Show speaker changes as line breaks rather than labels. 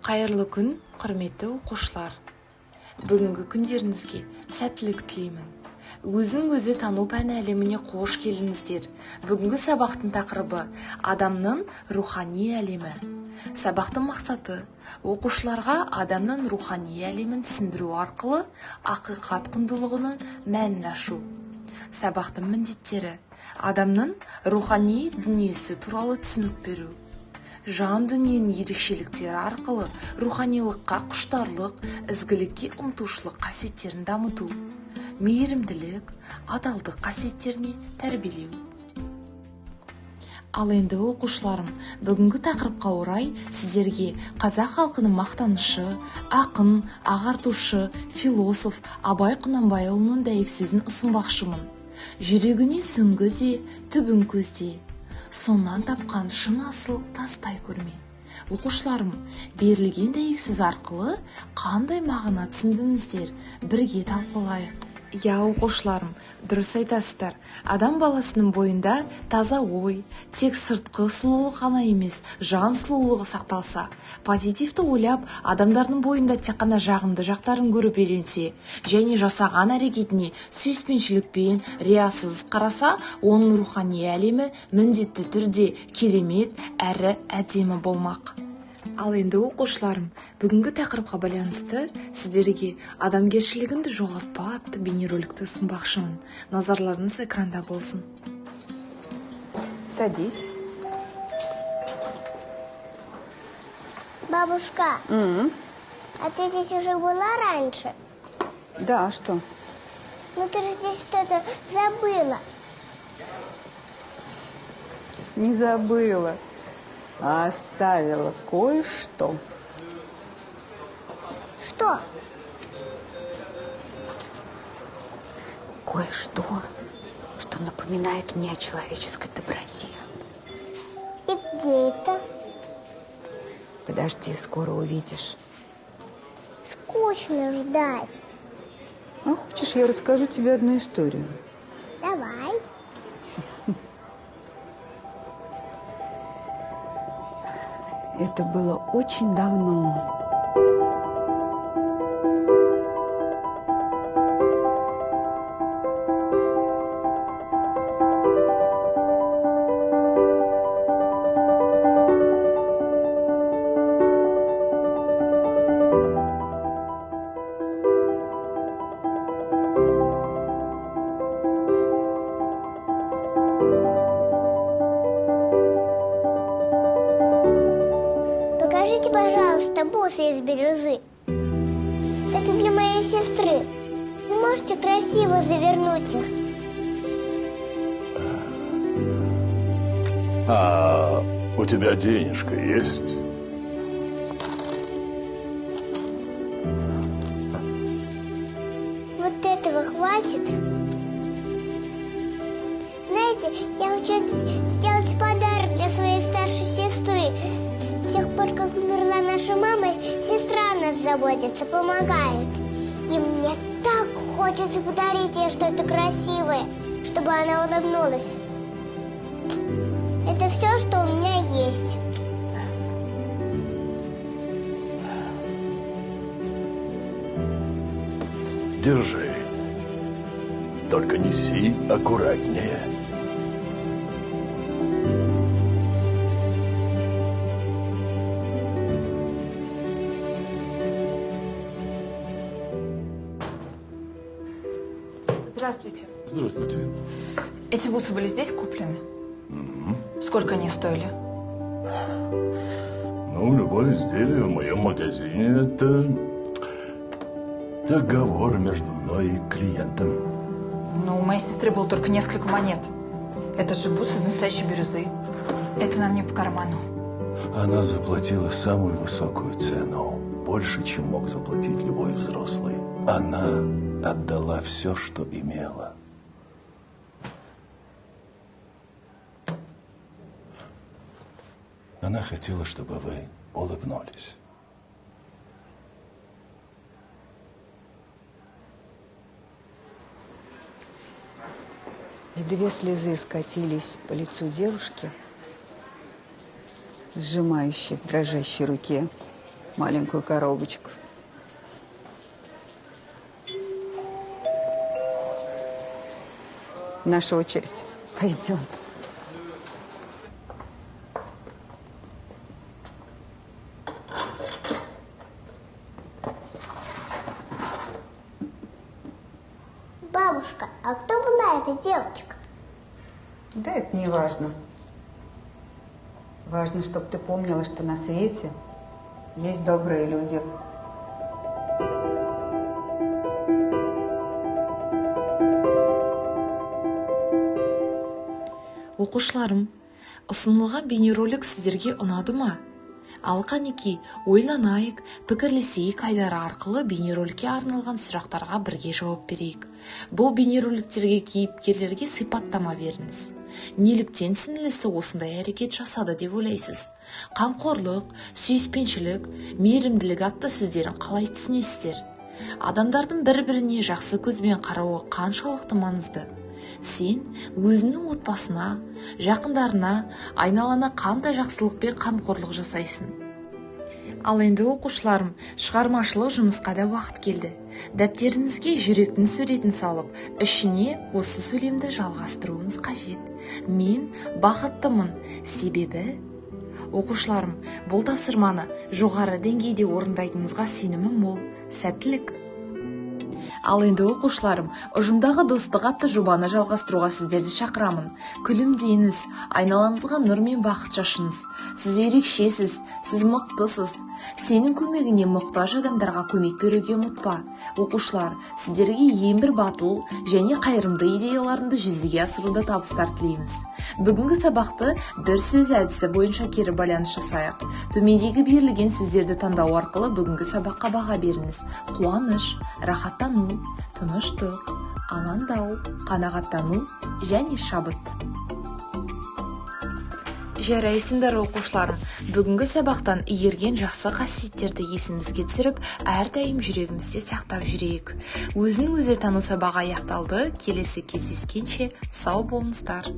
Қайырлы күн, құрметті оқушылар. Бүгінгі күндеріңізге сәттілік тілеймін. Өзін-өзі тану пәні әлеміне қош келдіңіздер. Бүгінгі сабақтың тақырыбы адамның рухани әлемі. Сабақтың мақсаты оқушыларға адамның рухани әлемін түсіндіру арқылы ақиқат құндылығының мәнін ашу. Сабақтың міндеттері адамның рухани дүниесі туралы түсінік беру. Жан дүниенің ерекшеліктері арқылы руханилыққа құштарлық, ізгілікке ұмтылушылық қасиеттерін дамыту, мейірімділік, адалдық қасиеттеріне тәрбиелеу. Ал енді оқушыларым, бүгінгі тақырыпқа орай сіздерге қазақ халқының мақтанышы, ақын, ағартушы, философ Абай Құнанбайұлының дәйексөзін ұсынбақшымын. Жүрегіне сүңгі де, түбін көзде. Соннан тапқан шын асыл тастай көрме. Оқушыларым, берілген дәйексөз арқылы қандай мағына түсіндіңіздер? Бірге талқылайық. Оқушыларым, дұрыс айтасыздар. Адам баласының бойында таза ой, тек сыртқы сұлулық қана емес, жан сұлулығы сақталса, позитивті ойлап, адамдардың бойында тек қана жағымды жақтарын көріп үйренсе, және жасаған әрекетіне сүйіспеншілікпен, риясыз қараса, оның рухани әлемі міндетті түрде керемет әрі әдемі болмақ. Ал енді оқушыларым, бүгінгі тақырыпқа байланысты сіздерге адамгершілігіңді жоғалтпа атты бейнероликті ұсынбақшымын. Назарларыңыз экранда болсын.
Садись.
Бабушка, а ты здесь уже была раньше?
Да, а что?
Ну ты же здесь что-то забыла.
Не забыла, а оставила кое-что.
Что?
Кое-что, что напоминает мне о человеческой доброте.
И где это?
Подожди, скоро увидишь.
Скучно ждать.
А хочешь, я расскажу тебе одну историю?
Давай.
Это было очень давно.
Покажите, пожалуйста, бусы из бирюзы. Это для моей сестры. Вы можете красиво завернуть их?
А у тебя денежка есть?
Вот этого хватит? Знаете, я хочу сделать подарок для своей старшей сестры. С тех пор, как умерла наша мама, сестра о нас заботится, помогает. И мне так хочется подарить ей что-то красивое, чтобы она улыбнулась. Это все, что у меня есть.
Держи. Только неси аккуратнее.
Здравствуйте.
Здравствуйте.
Эти бусы были здесь куплены? Сколько они стоили?
Ну, любое изделие в моем магазине – это договор между мной и клиентом.
Ну, у моей сестры было только несколько монет. Это же бусы из настоящей бирюзы. Это нам не по карману.
Она заплатила самую высокую цену. Больше, чем мог заплатить любой взрослый. Она отдала все, что имела. Она хотела, чтобы вы улыбнулись.
И 2 слезы скатились по лицу девушки, сжимающей в дрожащей руке маленькую коробочку. Наша очередь. Пойдем.
Бабушка, а кто была эта девочка?
Да это не важно. Важно, чтобы ты помнила, что на свете есть добрые люди.
Оқушыларым, ұсынылған бейнеролик сіздерге ұнады ма? Ал қанеки, ойланайық, пікірлесейік айдары арқылы бейнероликке арналған сұрақтарға бірге жауап берейік. Бұл бейнероликтерге кейіпкерлерге сипаттама беріңіз. Неліктен сіңілісі осындай әрекет жасады деп ойлайсыз? Қамқорлық, сүйіспеншілік, мейірімділік атты сөздерін қалай түсінесіздер? Адамдардың бір-біріне жақсы көзбен қарауы қаншалықты маңызды? Сен өзіңнің отбасына, жақындарына, айналана қандай жақсылық пен қамқорлық жасайсың? Ал енді оқушыларым, шығармашылық жұмысқа да уақыт келді. Дәптеріңізге жүректің суретін салып, ішіне осы сөйлемді жалғастыруыңыз қажет. Мен бақыттымын, себебі... Оқушыларым, бұл тапсырманы жоғары деңгейде орындайтыныңызға сенімім мол. Сәттілік! Ал енді оқушыларым, ұжымдағы достық атты жобаны жалғастыруға сіздерді шақырамын. Күлімдейіңіз, айналаңызға нұр мен бақыт шашыңыз. Сіз ерекшесіз, сіз мықтысыз. Сенің көмегіне мұқтаж адамдарға көмек беруге ұмытпа. Оқушылар, сіздерге ең бір батыл және қайырымды идеяларыңды жүзеге асыруда табыстар тілейміз. Бүгінгі сабақты бір сөз әдісі бойынша кері байланыс жасайық. Төмендегі берілген сөздерді таңдау арқылы бүгінгі сабаққа баға беріңіз. Қуаныш, рахаттану, тыныштық, алаңдау, қанағаттану және шабыт. Жарайсыңдар оқушыларым, бүгінгі сабақтан игерген жақсы қасиеттерді есімізге түсіріп, әрдайым жүрегімізде сақтап жүрейік. Өзін өзі тану сабағы аяқталды. Келесі кездескенше сау болыңыздар.